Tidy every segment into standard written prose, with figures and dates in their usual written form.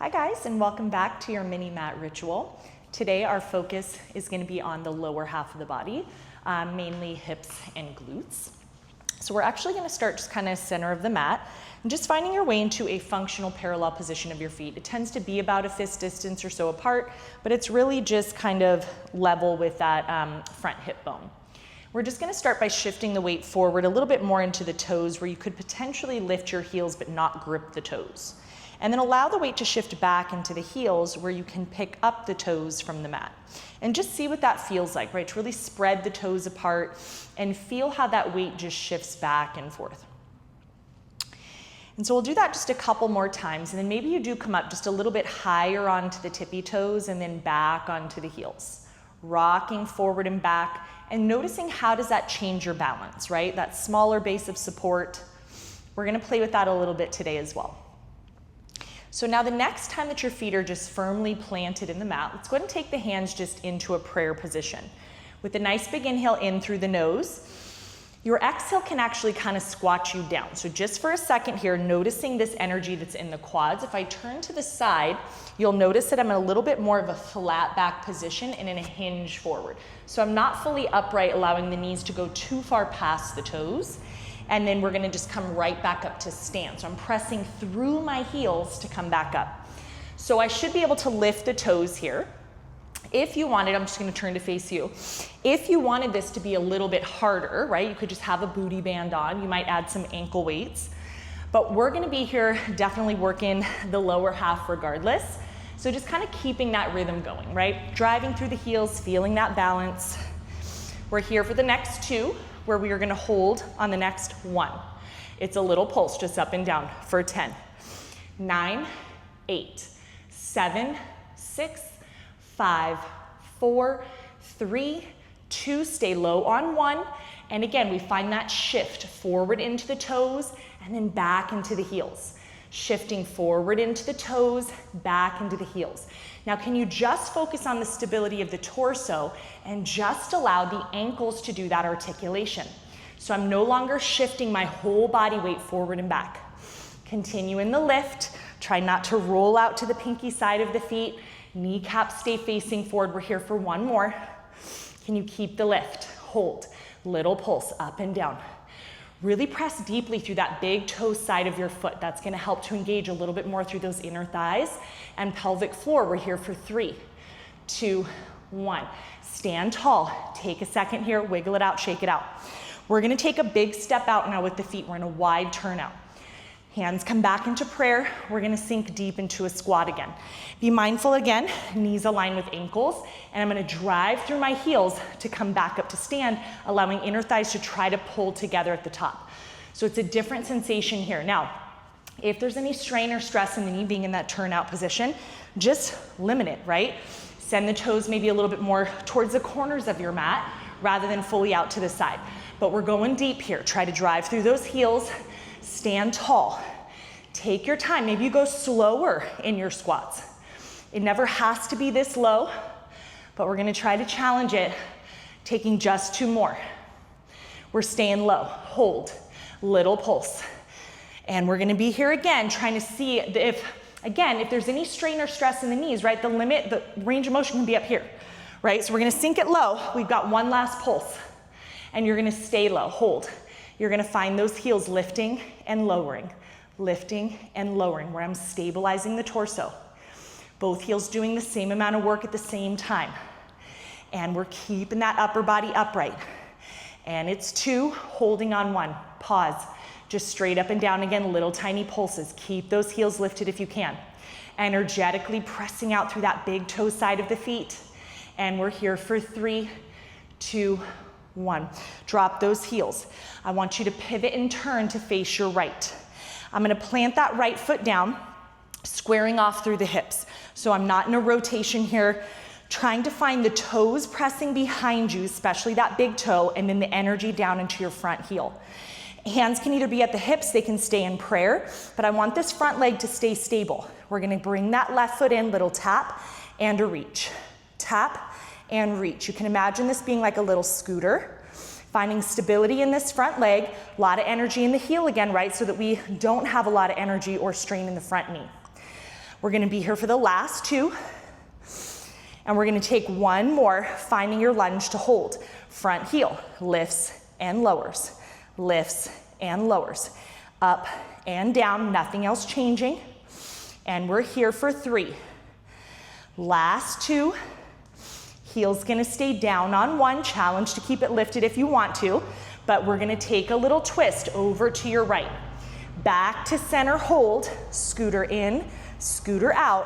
Hi guys, and welcome back to your mini mat ritual. Today our focus is going to be on the lower half of the body, mainly hips and glutes. So we're actually going to start just kind of center of the mat and just finding your way into a functional parallel position of your feet. It tends to be about a fist distance or so apart, but it's really just kind of level with that front hip bone. We're just going to start by shifting the weight forward a little bit more into the toes, where you could potentially lift your heels but not grip the toes. And then allow the weight to shift back into the heels, where you can pick up the toes from the mat. And just see what that feels like, right? To really spread the toes apart and feel how that weight just shifts back and forth. And so we'll do that just a couple more times, and then maybe you do come up just a little bit higher onto the tippy toes and then back onto the heels. Rocking forward and back and noticing how does that change your balance, right? That smaller base of support. We're gonna play with that a little bit today as well. So now the next time that your feet are just firmly planted in the mat, let's go ahead and take the hands just into a prayer position. With a nice big inhale in through the nose, your exhale can actually kind of squat you down. So just for a second here, noticing this energy that's in the quads. If I turn to the side, you'll notice that I'm in a little bit more of a flat back position and in a hinge forward. So I'm not fully upright, allowing the knees to go too far past the toes. And then we're gonna just come right back up to stand. So I'm pressing through my heels to come back up. So I should be able to lift the toes here. If you wanted, I'm just gonna turn to face you. If you wanted this to be a little bit harder, right, you could just have a booty band on. You might add some ankle weights. But we're gonna be here definitely working the lower half regardless. So just kind of keeping that rhythm going, right? Driving through the heels, feeling that balance. We're here for the next two, where we are gonna hold on the next one. It's a little pulse, just up and down for 10, 9, 8, 7, 6, 5, 4, 3, 2, stay low on one. And again, we find that shift forward into the toes and then back into the heels. Shifting forward into the toes, back into the heels. Now, can you just focus on the stability of the torso and just allow the ankles to do that articulation? So I'm no longer shifting my whole body weight forward and back. Continue in the lift. Try not to roll out to the pinky side of the feet. Kneecaps stay facing forward. We're here for one more. Can you keep the lift? Hold. Little pulse up and down. Really press deeply through that big toe side of your foot. That's gonna help to engage a little bit more through those inner thighs and pelvic floor. We're here for 3, 2, 1. Stand tall. Take a second here, wiggle it out, shake it out. We're gonna take a big step out now with the feet. We're in a wide turnout. Hands come back into prayer. We're gonna sink deep into a squat again. Be mindful again, knees align with ankles, and I'm gonna drive through my heels to come back up to stand, allowing inner thighs to try to pull together at the top. So it's a different sensation here. Now, if there's any strain or stress in the knee being in that turnout position, just limit it, right? Send the toes maybe a little bit more towards the corners of your mat rather than fully out to the side. But we're going deep here. Try to drive through those heels. Stand tall. Take your time. Maybe you go slower in your squats. It never has to be this low, but we're gonna try to challenge it, taking just 2 more. We're staying low. Hold. Little pulse. And we're gonna be here again, trying to see if there's any strain or stress in the knees, right? The range of motion can be up here, right? So we're gonna sink it low. We've got one last pulse. And you're gonna stay low. Hold. You're gonna find those heels lifting and lowering, where I'm stabilizing the torso. Both heels doing the same amount of work at the same time. And we're keeping that upper body upright. And it's 2, holding on 1. Pause. Just straight up and down again, little tiny pulses. Keep those heels lifted if you can. Energetically pressing out through that big toe side of the feet. And we're here for 3, 2, 1. Drop those heels. I want you to pivot and turn to face your right. I'm gonna plant that right foot down, squaring off through the hips. So I'm not in a rotation here, trying to find the toes pressing behind you, especially that big toe, and then the energy down into your front heel. Hands can either be at the hips, they can stay in prayer, but I want this front leg to stay stable. We're gonna bring that left foot in, little tap and a reach. Tap and reach. You can imagine this being like a little scooter. Finding stability in this front leg, a lot of energy in the heel again, right? So that we don't have a lot of energy or strain in the front knee. We're gonna be here for the last 2. And we're gonna take one more, finding your lunge to hold. Front heel, lifts and lowers, lifts and lowers. Up and down, nothing else changing. And we're here for 3. Last 2. Heel's gonna stay down on 1. Challenge to keep it lifted if you want to, but we're gonna take a little twist over to your right. Back to center, hold, scooter in, scooter out,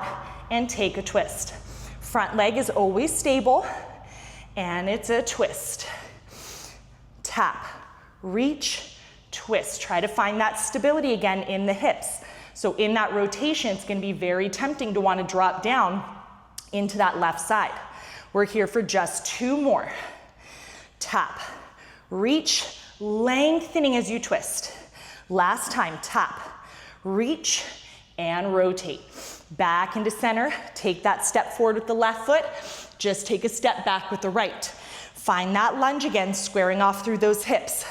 and take a twist. Front leg is always stable, and it's a twist. Tap, reach, twist. Try to find that stability again in the hips. So in that rotation, it's gonna be very tempting to wanna drop down into that left side. We're here for just 2 more. Tap, reach, lengthening as you twist. Last time, tap, reach, and rotate. Back into center, take that step forward with the left foot, just take a step back with the right. Find that lunge again, squaring off through those hips.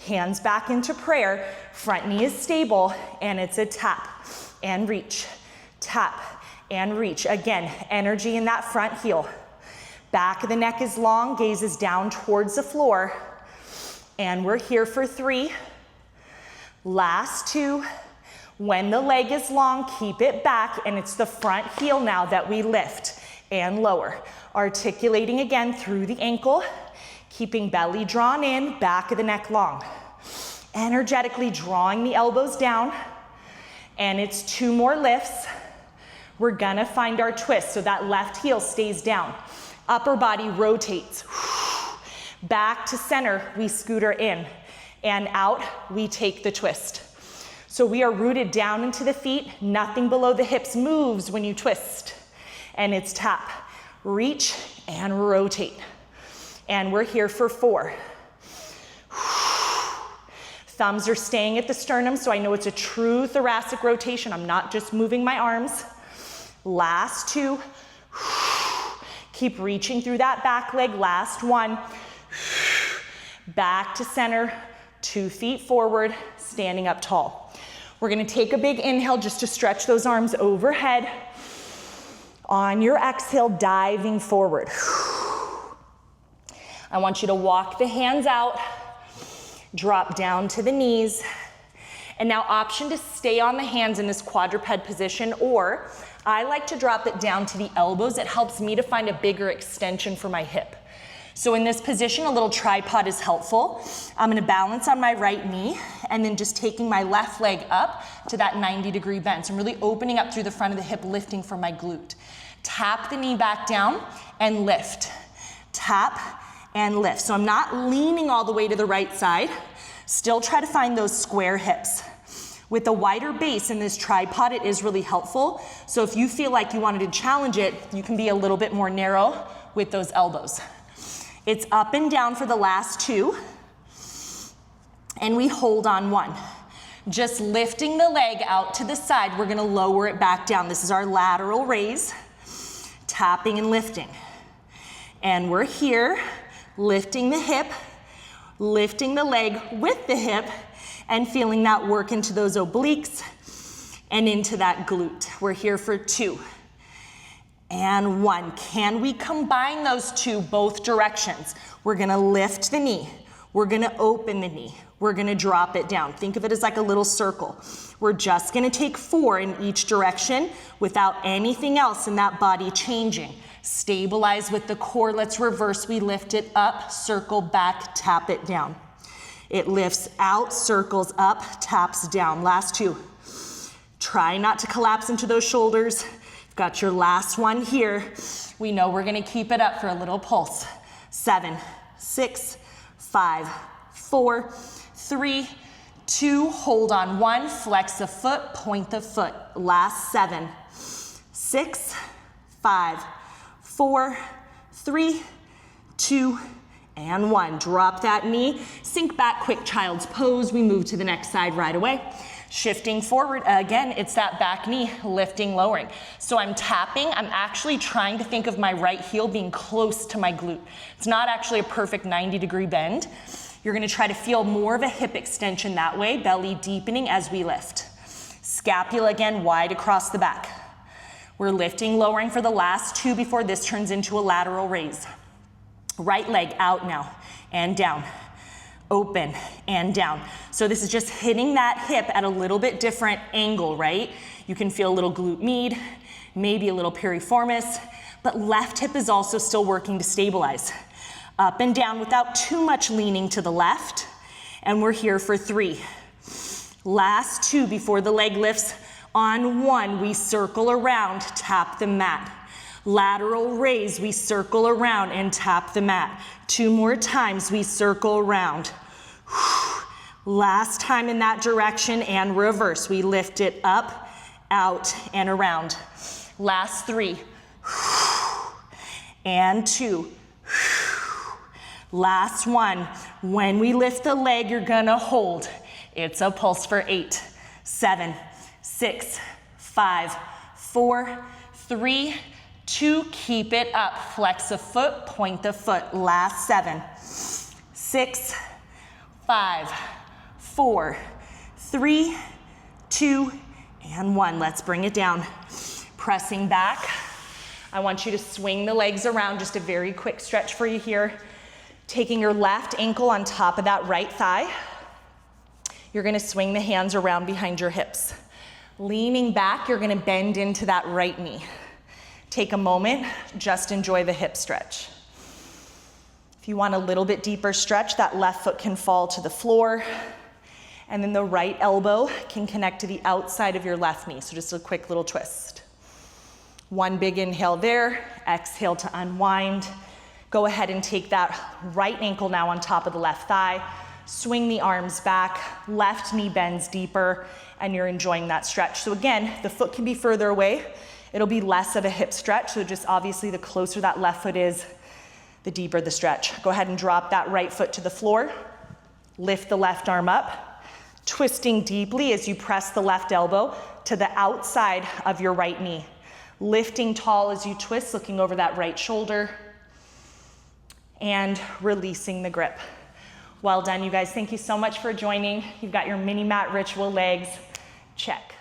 Hands back into prayer, front knee is stable, and it's a tap and reach, tap and reach. Again, energy in that front heel. Back of the neck is long, gaze is down towards the floor, and we're here for 3. Last 2. When the leg is long, keep it back, and it's the front heel now that we lift and lower. Articulating again through the ankle, keeping belly drawn in, back of the neck long. Energetically drawing the elbows down, and it's 2 more lifts. We're gonna find our twist, so that left heel stays down. Upper body rotates. Back to center, we scooter in, and out, we take the twist. So we are rooted down into the feet, nothing below the hips moves when you twist. And it's tap, reach, and rotate. And we're here for 4. Thumbs are staying at the sternum, so I know it's a true thoracic rotation. I'm not just moving my arms. Last 2. Keep reaching through that back leg. Last 1. Back to center, 2 feet forward, standing up tall. We're gonna take a big inhale just to stretch those arms overhead. On your exhale, diving forward. I want you to walk the hands out, drop down to the knees, and now option to stay on the hands in this quadruped position, or I like to drop it down to the elbows. It helps me to find a bigger extension for my hip. So in this position, a little tripod is helpful. I'm gonna balance on my right knee and then just taking my left leg up to that 90-degree bend. So I'm really opening up through the front of the hip, lifting from my glute. Tap the knee back down and lift. Tap and lift. So I'm not leaning all the way to the right side. Still try to find those square hips. With a wider base in this tripod, it is really helpful. So if you feel like you wanted to challenge it, you can be a little bit more narrow with those elbows. It's up and down for the last 2. And we hold on 1. Just lifting the leg out to the side, we're gonna lower it back down. This is our lateral raise. Tapping and lifting. And we're here, lifting the hip, lifting the leg with the hip, and feeling that work into those obliques and into that glute. We're here for 2. And 1. Can we combine those 2 both directions? We're gonna lift the knee. We're gonna open the knee. We're gonna drop it down. Think of it as like a little circle. We're just gonna take 4 in each direction without anything else in that body changing. Stabilize with the core. Let's reverse. We lift it up, circle back, tap it down. It lifts out, circles up, taps down. Last 2. Try not to collapse into those shoulders. Got your last 1 here. We know we're gonna keep it up for a little pulse. 7, 6, 5, 4, 3, 2, hold on 1, flex the foot, point the foot. Last 7, 6, 5, 4, 3, 2, and 1. Drop that knee, sink back, quick child's pose. We move to the next side right away. Shifting forward, again, it's that back knee, lifting, lowering. So I'm tapping, I'm actually trying to think of my right heel being close to my glute. It's not actually a perfect 90-degree bend. You're gonna try to feel more of a hip extension that way, belly deepening as we lift. Scapula again, wide across the back. We're lifting, lowering for the last 2 before this turns into a lateral raise. Right leg out now and down, open and down. So this is just hitting that hip at a little bit different angle, right? You can feel a little glute med, maybe a little piriformis, but left hip is also still working to stabilize. Up and down without too much leaning to the left. And we're here for 3. Last 2 before the leg lifts. On 1, we circle around, tap the mat. Lateral raise, we circle around and tap the mat. 2 more times, we circle around. Last time in that direction and reverse. We lift it up, out, and around. Last 3. And 2. Last 1. When we lift the leg, you're gonna hold. It's a pulse for 8, 7, 6, 5, 4, 3, 2. Keep it up. Flex the foot, point the foot. Last 7, 6, 5, 4, 3, 2, and 1. Let's bring it down. Pressing back. I want you to swing the legs around. Just a very quick stretch for you here. Taking your left ankle on top of that right thigh. You're gonna swing the hands around behind your hips. Leaning back, you're gonna bend into that right knee. Take a moment, just enjoy the hip stretch. If you want a little bit deeper stretch, that left foot can fall to the floor, and then the right elbow can connect to the outside of your left knee. So just a quick little twist. 1 big inhale there, exhale to unwind. Go ahead and take that right ankle now on top of the left thigh. Swing the arms back, left knee bends deeper, and you're enjoying that stretch. So again, the foot can be further away. It'll be less of a hip stretch, so just obviously the closer that left foot is, the deeper the stretch. Go ahead and drop that right foot to the floor. Lift the left arm up, twisting deeply as you press the left elbow to the outside of your right knee. Lifting tall as you twist, looking over that right shoulder, and releasing the grip. Well done, you guys. Thank you so much for joining. You've got your mini mat ritual legs. Check.